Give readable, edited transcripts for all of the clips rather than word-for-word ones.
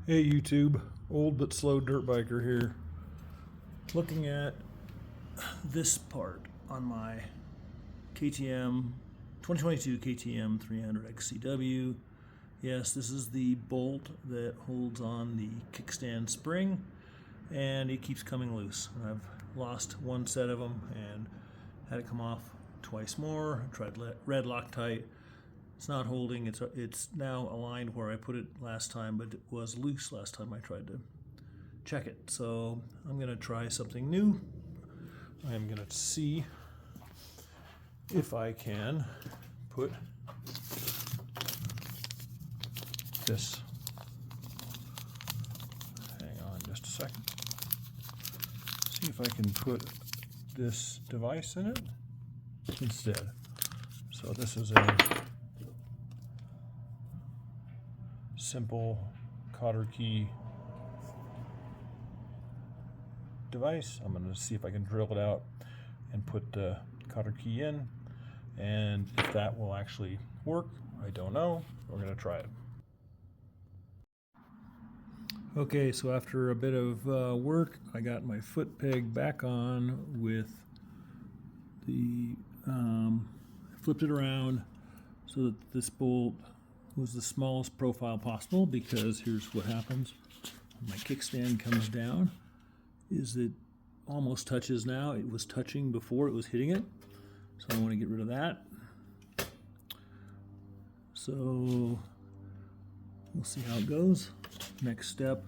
Hey YouTube, old but slow dirt biker here. Looking at this part on my KTM 2022 KTM 300 XCW. Yes, this is the bolt that holds on the kickstand spring, and it keeps coming loose. I've lost one set of them and had it come off twice more. I tried red Loctite. It's not holding. It's now aligned where I put it last time, but it was loose last time I tried to check it. So I'm going to try something new. I'm going to see if I can put this. Hang on just a second. See if I can put this device in it instead. So this is a simple cotter key device. I'm going to see if I can drill it out and put the cotter key in, and if that will actually work, I don't know. We're going to try it. Okay, so after a bit of work, I got my foot peg back on with the I flipped it around so that this bolt was the smallest profile possible, because here's what happens when my kickstand comes down is it almost touches now. It was touching before it was hitting it, so I want to get rid of that. So we'll see how it goes. Next step,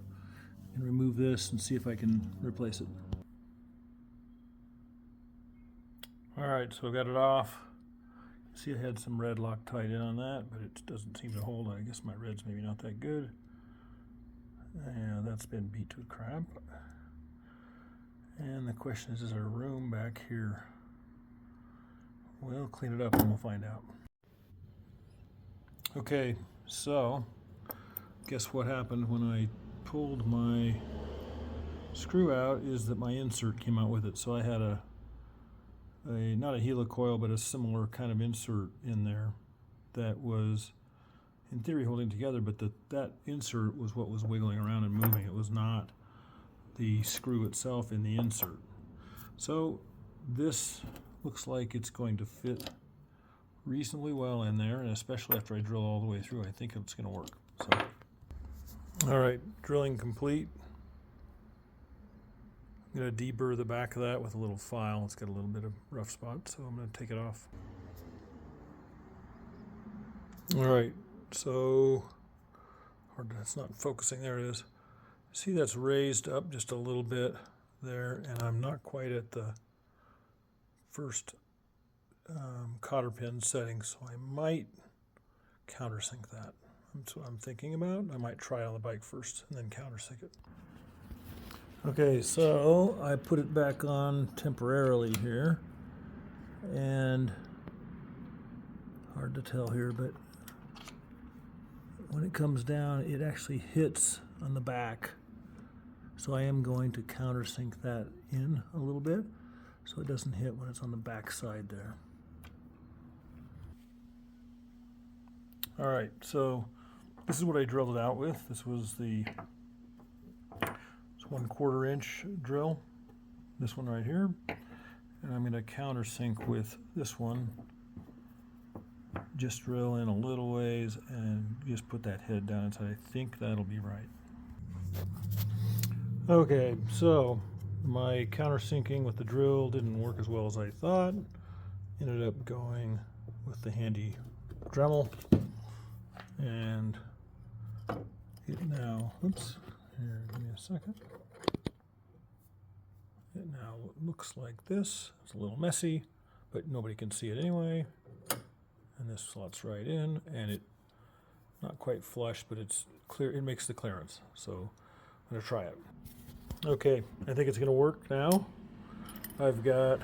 and remove this and see if I can replace it. Alright, so I've got it off. See, I had some red Loctite in on that, but it doesn't seem to hold. I guess my red's maybe not that good. Yeah, that's been beat to crap. And the question is there room back here? We'll clean it up and we'll find out. Okay, so guess what happened when I pulled my screw out is that my insert came out with it. So I had not a helicoil, but a similar kind of insert in there that was in theory holding together, but that insert was what was wiggling around and moving. It was not the screw itself in the insert. So this looks like it's going to fit reasonably well in there, and especially after I drill all the way through, I think it's going to work. So, all right, drilling complete. I'm going to deburr the back of that with a little file. It's got a little bit of rough spot, so I'm going to take it off. All right, so it's not focusing. There it is. See, that's raised up just a little bit there, and I'm not quite at the first cotter pin setting, so I might countersink that. That's what I'm thinking about. I might try on the bike first and then countersink it. Okay, so I put it back on temporarily here, and hard to tell here, but when it comes down, it actually hits on the back. So I am going to countersink that in a little bit so it doesn't hit when it's on the back side there. All right, so this is what I drilled it out with. This was the 1/4 inch drill, this one right here, and I'm going to countersink with this one. Just drill in a little ways and just put that head down inside. I think that'll be right. Okay, so my countersinking with the drill didn't work as well as I thought. Ended up going with the handy Dremel, and it now, oops, here, give me a second. It now looks like this. It's a little messy, but nobody can see it anyway. And this slots right in, and it not quite flush, but it's clear. It makes the clearance. So I'm gonna try it. Okay, I think it's gonna work now. I've got,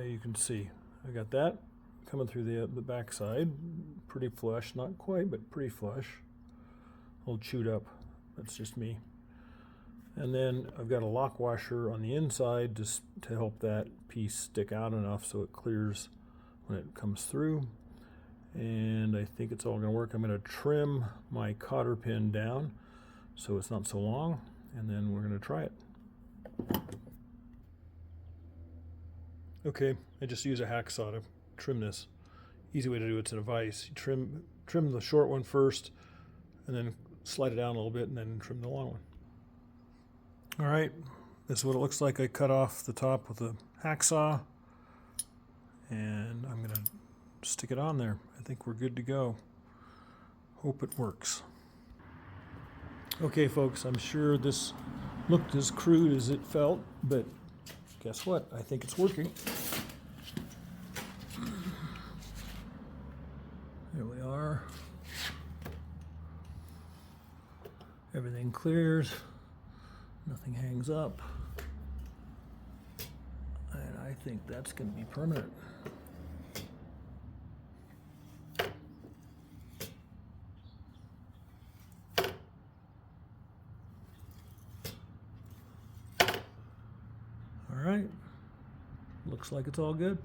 you can see, I got that coming through the back side, pretty flush, not quite, but pretty flush. A little chewed up. That's just me. And then I've got a lock washer on the inside just to help that piece stick out enough so it clears when it comes through. and I think it's all going to work. I'm going to trim my cotter pin down so it's not so long, and then we're going to try it. Okay, I just use a hacksaw to trim this. Easy way to do it's in a vise. You trim the short one first, and then slide it down a little bit, and then trim the long one. All right, this is what it looks like. I cut off the top with a hacksaw, and I'm going to stick it on there. I think we're good to go. Hope it works. Okay, folks, I'm sure this looked as crude as it felt, but guess what? I think it's working. There we are. Everything clears. Nothing hangs up. And I think that's going to be permanent. All right. Looks like it's all good.